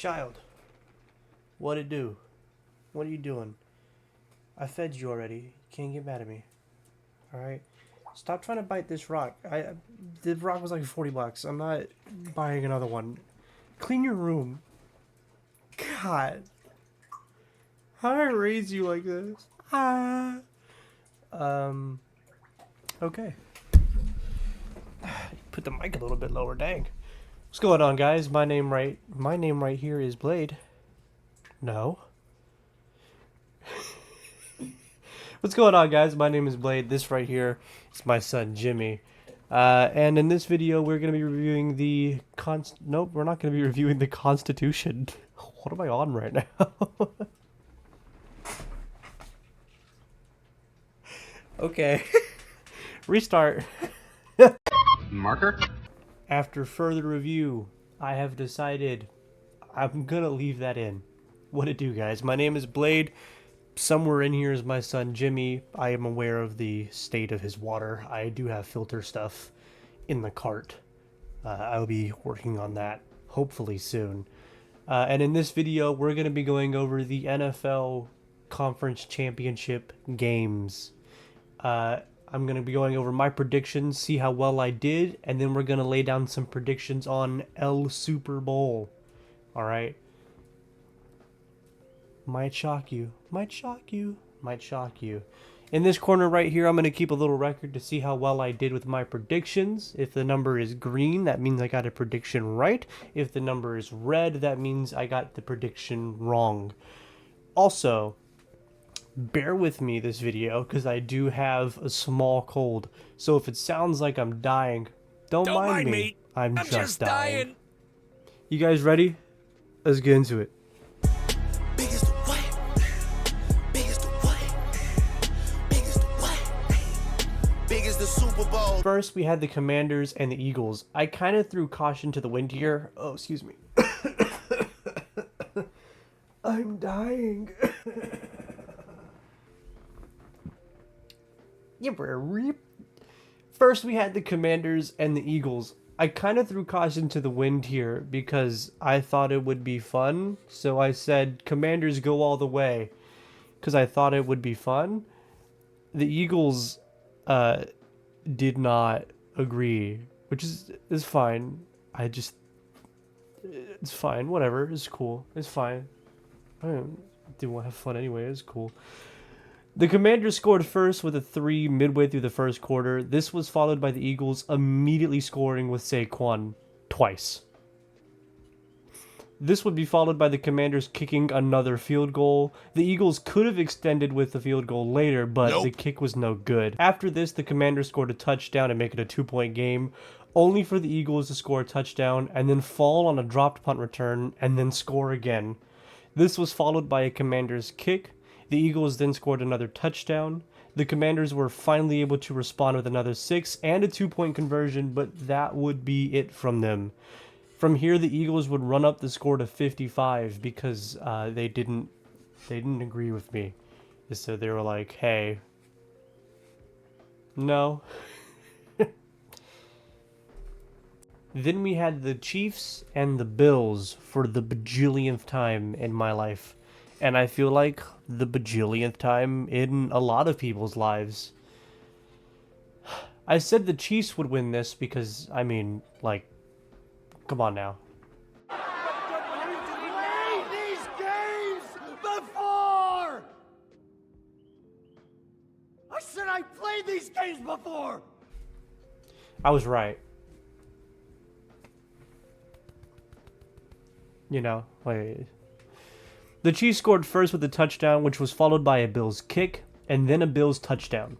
Child, what it do? What are you doing? I fed you already. You can't get mad at me. Alright? Stop trying to bite this rock. The rock was like $40. I'm not buying another one. Clean your room. God. How did I raise you like this? Okay. Put the mic a little bit lower, dang. What's going on, guys? My name right here is Blade. No. What's going on, guys? My name is Blade. This right here is my son Jimmy. And in this video, we're going to be reviewing the Nope, we're not going to be reviewing the Constitution. What am I on right now? Okay. Restart. Marker? After further review, I have decided I'm going to leave that in. What it do, guys? My name is Blade. Somewhere in here is my son Jimmy. I am aware of the state of his water. I do have filter stuff in the cart. I'll be working on that hopefully soon. And in this video, we're going to be going over the NFL Conference Championship games. I'm going to be going over my predictions, see how well I did, and then we're going to lay down some predictions on El Super Bowl. Alright? Might shock you. Might shock you. Might shock you. In this corner right here, I'm going to keep a little record to see how well I did with my predictions. If the number is green, that means I got a prediction right. If the number is red, that means I got the prediction wrong. Also, bear with me this video because I do have a small cold. So if it sounds like I'm dying, don't mind me. I'm just dying. You guys ready? Let's get into it. The Superbowl. First, we had the Commanders and the Eagles. I kind of threw caution to the wind here. Oh, excuse me. I'm dying. First, we had the Commanders and the Eagles. I kind of threw caution to the wind here because I thought it would be fun. So I said, Commanders go all the way because I thought it would be fun. The Eagles did not agree, which is fine. It's fine. Whatever. It's cool. It's fine. I didn't want to have fun anyway. It's cool. The Commanders scored first with a 3 midway through the first quarter. This was followed by the Eagles immediately scoring with Saquon twice. This would be followed by the Commanders kicking another field goal. The Eagles could have extended with the field goal later, but the kick was no good. After this, the Commanders scored a touchdown and make it a 2-point game, only for the Eagles to score a touchdown and then fall on a dropped punt return and then score again. This was followed by a Commanders kick. The Eagles then scored another touchdown. The Commanders were finally able to respond with another 6 and a 2-point conversion, but that would be it from them. From here, the Eagles would run up the score to 55 because they didn't agree with me. So they were like, hey, no. Then we had the Chiefs and the Bills for the bajillionth time in my life. And I feel like the bajillionth time in a lot of people's lives. I said the Chiefs would win this because, I mean, like, come on now. Played these games before! I said I played these games before! I was right. You know, like, the Chiefs scored first with a touchdown, which was followed by a Bills kick, and then a Bills touchdown.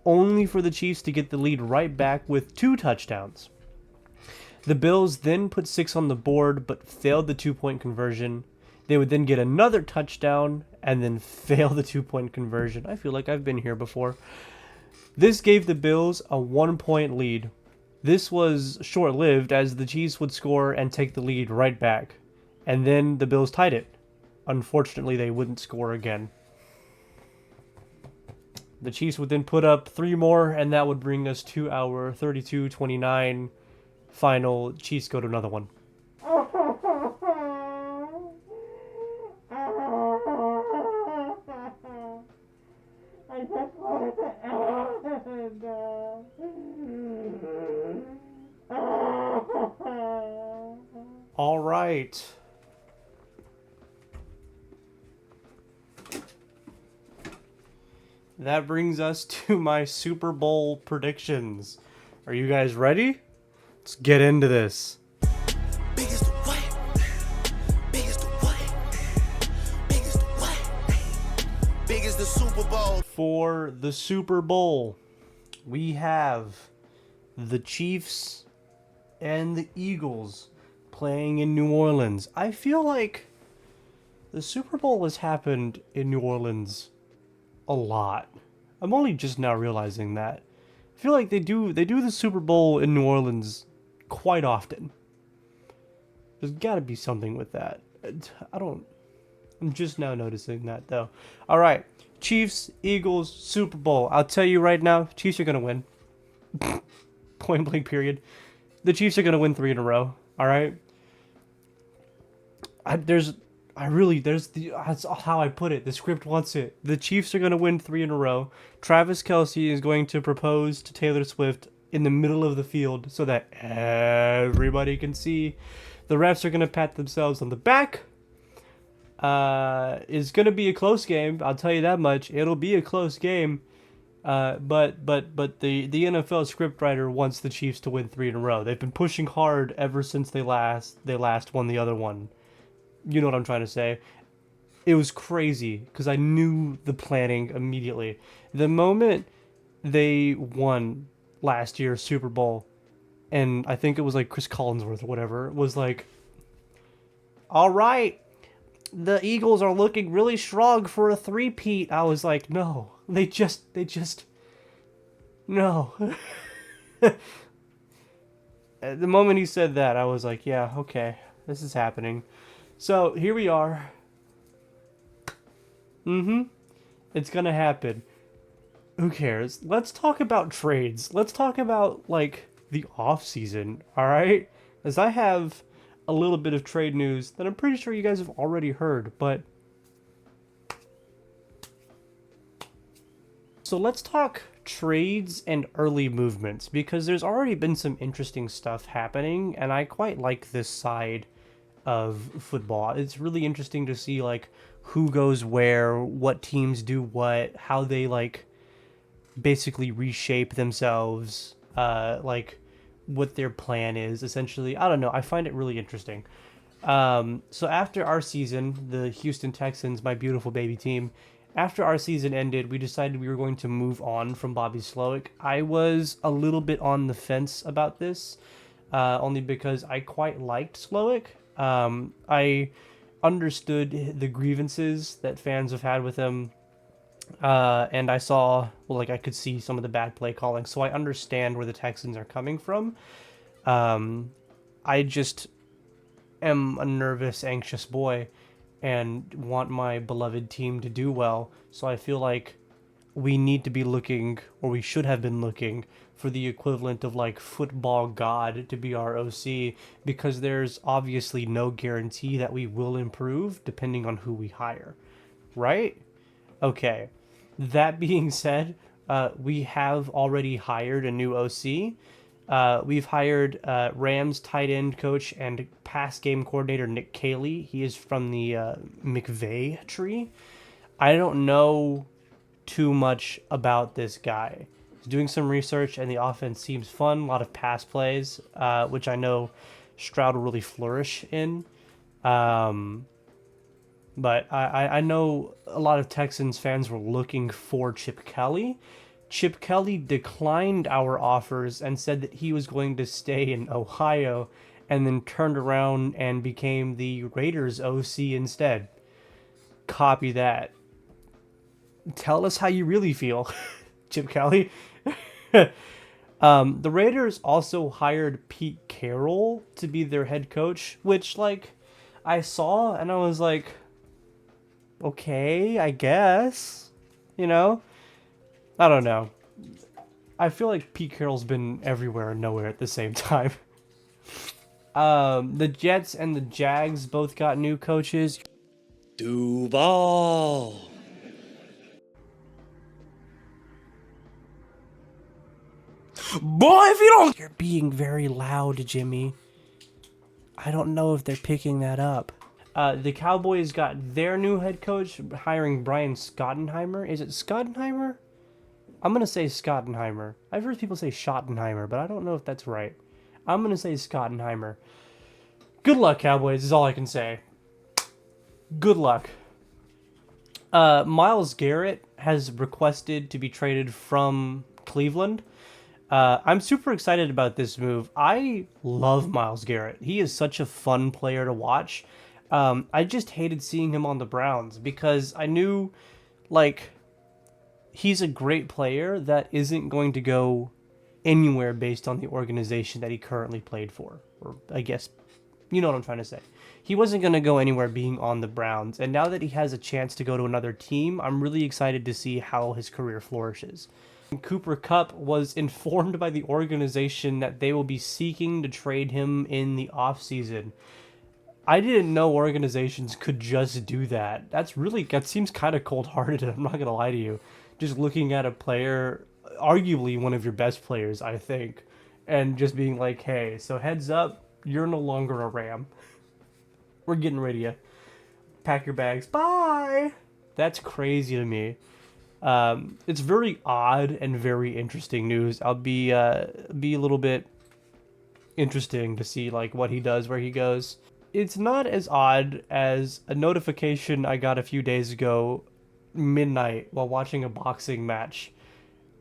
Only for the Chiefs to get the lead right back with 2 touchdowns. The Bills then put 6 on the board, but failed the 2-point conversion. They would then get another touchdown, and then fail the 2-point conversion. I feel like I've been here before. This gave the Bills a 1-point lead. This was short-lived, as the Chiefs would score and take the lead right back. And then the Bills tied it. Unfortunately, they wouldn't score again. The Chiefs would then put up 3 more, and that would bring us to our 32-29 final. Chiefs go to another one. All right. That brings us to my Super Bowl predictions. Are you guys ready? Let's get into this. Big as the what? Big as the what? Big as the what? Big as the Super Bowl. For the Super Bowl, we have the Chiefs and the Eagles playing in New Orleans. I feel like the Super Bowl has happened in New Orleans a lot. I'm only just now realizing that. I feel like they do the Super Bowl in New Orleans quite often. There's got to be something with that. I'm just now noticing that though. All right, Chiefs, Eagles, Super Bowl. I'll tell you right now, Chiefs are going to win. Point blank period. The Chiefs are going to win 3 in a row. All right? That's how I put it. The script wants it. The Chiefs are going to win 3 in a row. Travis Kelce is going to propose to Taylor Swift in the middle of the field so that everybody can see. The refs are going to pat themselves on the back. It's going to be a close game. I'll tell you that much. It'll be a close game. But the NFL scriptwriter wants the Chiefs to win 3 in a row. They've been pushing hard ever since they last won the other one. You know what I'm trying to say. It was crazy because I knew the planning immediately. The moment they won last year's Super Bowl, and I think it was like Chris Collinsworth or whatever, was like, all right, the Eagles are looking really strong for a three-peat. I was like, no, they just, no. At the moment he said that, I was like, yeah, okay, this is happening. So here we are. It's gonna happen. Who cares? Let's talk about trades. Let's talk about, like, the off-season, alright? As I have a little bit of trade news that I'm pretty sure you guys have already heard, but... So let's talk trades and early movements, because there's already been some interesting stuff happening, and I quite like this side of football. It's really interesting to see, like, who goes where, what teams do what, how they, like, basically reshape themselves, like, what their plan is, essentially. I don't know. I find it really interesting. So after our season, the Houston Texans, my beautiful baby team, after our season ended, we decided we were going to move on from Bobby Slowick. I was a little bit on the fence about this, only because I quite liked Slowick. I understood the grievances that fans have had with him, and I saw, well, like, I could see some of the bad play calling, so I understand where the Texans are coming from. I just am a nervous, anxious boy and want my beloved team to do well, so I feel like we need to be looking, or we should have been looking, for the equivalent of, like, football god to be our OC, because there's obviously no guarantee that we will improve depending on who we hire, right? Okay, that being said, we have already hired a new OC. We've hired Rams tight end coach and pass game coordinator Nick Caley. He is from the McVay tree. I don't know too much about this guy. He's doing some research, and the offense seems fun. A lot of pass plays, which I know Stroud will really flourish in. But I know a lot of Texans fans were looking for Chip Kelly. Chip Kelly declined our offers and said that he was going to stay in Ohio, and then turned around and became the Raiders OC instead. Copy that. Tell us how you really feel, Chip Kelly. The Raiders also hired Pete Carroll to be their head coach, which, like, I saw and I was like, okay, I guess, you know? I don't know. I feel like Pete Carroll's been everywhere and nowhere at the same time. The Jets and the Jags both got new coaches. Boy, if you don't... You're being very loud, Jimmy. I don't know if they're picking that up. The Cowboys got their new head coach, hiring Brian Schottenheimer. Is it Schottenheimer? I'm going to say Schottenheimer. I've heard people say Schottenheimer, but I don't know if that's right. I'm going to say Schottenheimer. Good luck, Cowboys, is all I can say. Good luck. Myles Garrett has requested to be traded from Cleveland. I'm super excited about this move. I love Myles Garrett. He is such a fun player to watch. I just hated seeing him on the Browns because I knew, like, he's a great player that isn't going to go anywhere based on the organization that he currently played for. Or I guess, you know what I'm trying to say. He wasn't going to go anywhere being on the Browns. And now that he has a chance to go to another team, I'm really excited to see how his career flourishes. Cooper Kupp was informed by the organization that they will be seeking to trade him in the offseason. I didn't know organizations could just do that. That seems kind of cold-hearted, I'm not going to lie to you. Just looking at a player, arguably one of your best players, I think, and just being like, hey, so heads up, you're no longer a Ram. We're getting rid of you. Pack your bags. Bye! That's crazy to me. It's very odd and very interesting news. I'll be a little bit interesting to see like what he does, where he goes. It's not as odd as a notification I got a few days ago, midnight, while watching a boxing match.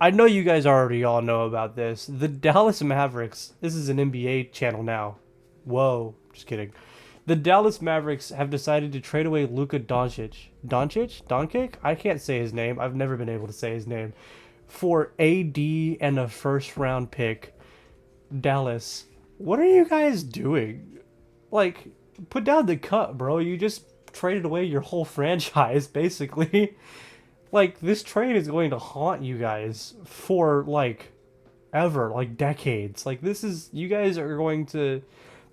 I know you guys already all know about this. The Dallas Mavericks, this is an NBA channel now. Whoa, just kidding. The Dallas Mavericks have decided to trade away Luka Doncic. Doncic? I can't say his name. I've never been able to say his name. For AD and a first-round pick. Dallas, what are you guys doing? Like, put down the cut, bro. You just traded away your whole franchise, basically. Like, this trade is going to haunt you guys for, like, ever. Like, decades. Like, this is... You guys are going to...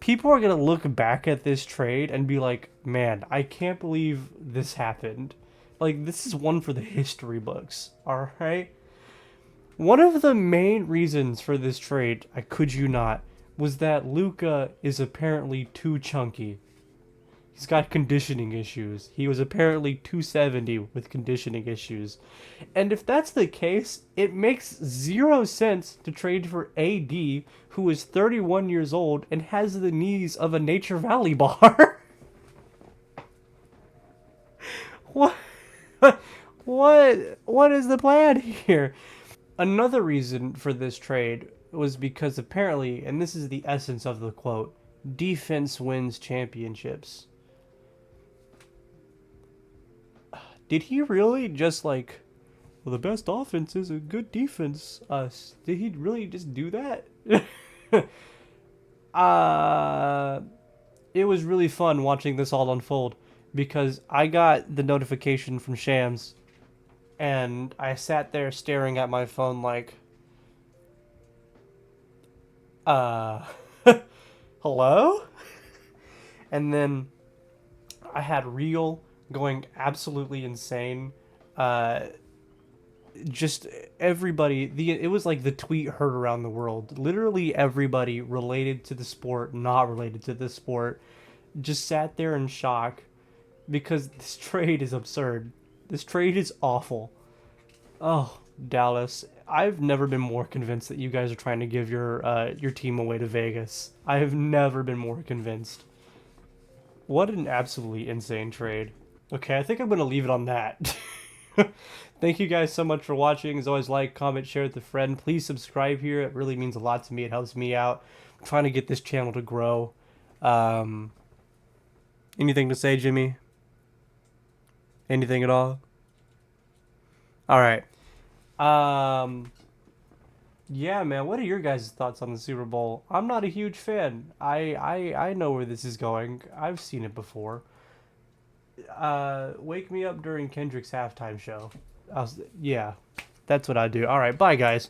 People are going to look back at this trade and be like, man, I can't believe this happened. Like, this is one for the history books, alright? One of the main reasons for this trade, I could you not, was that Luka is apparently too chunky. He's got conditioning issues. He was apparently 270 with conditioning issues. And if that's the case, it makes zero sense to trade for AD, who is 31 years old and has the knees of a Nature Valley bar. What is the plan here? Another reason for this trade was because apparently, and this is the essence of the quote, defense wins championships. Did he really just like, well, the best offense is a good defense? Did he really just do that? It was really fun watching this all unfold because I got the notification from Shams and I sat there staring at my phone like, hello? And then I had Real going absolutely insane. Just everybody, it was like the tweet heard around the world. Literally everybody related to the sport, not related to the sport, just sat there in shock because this trade is absurd. This trade is awful. Oh, Dallas. I've never been more convinced that you guys are trying to give your team away to Vegas. I have never been more convinced. What an absolutely insane trade. Okay, I think I'm going to leave it on that. Thank you guys so much for watching. As always, like, comment, share with a friend. Please subscribe here. It really means a lot to me. It helps me out. I'm trying to get this channel to grow. Anything to say, Jimmy? Anything at all? Alright. Yeah, man, what are your guys' thoughts on the Super Bowl? I'm not a huge fan. I know where this is going. I've seen it before. Wake me up during Kendrick's halftime show. Yeah, that's what I do. Alright, bye, guys.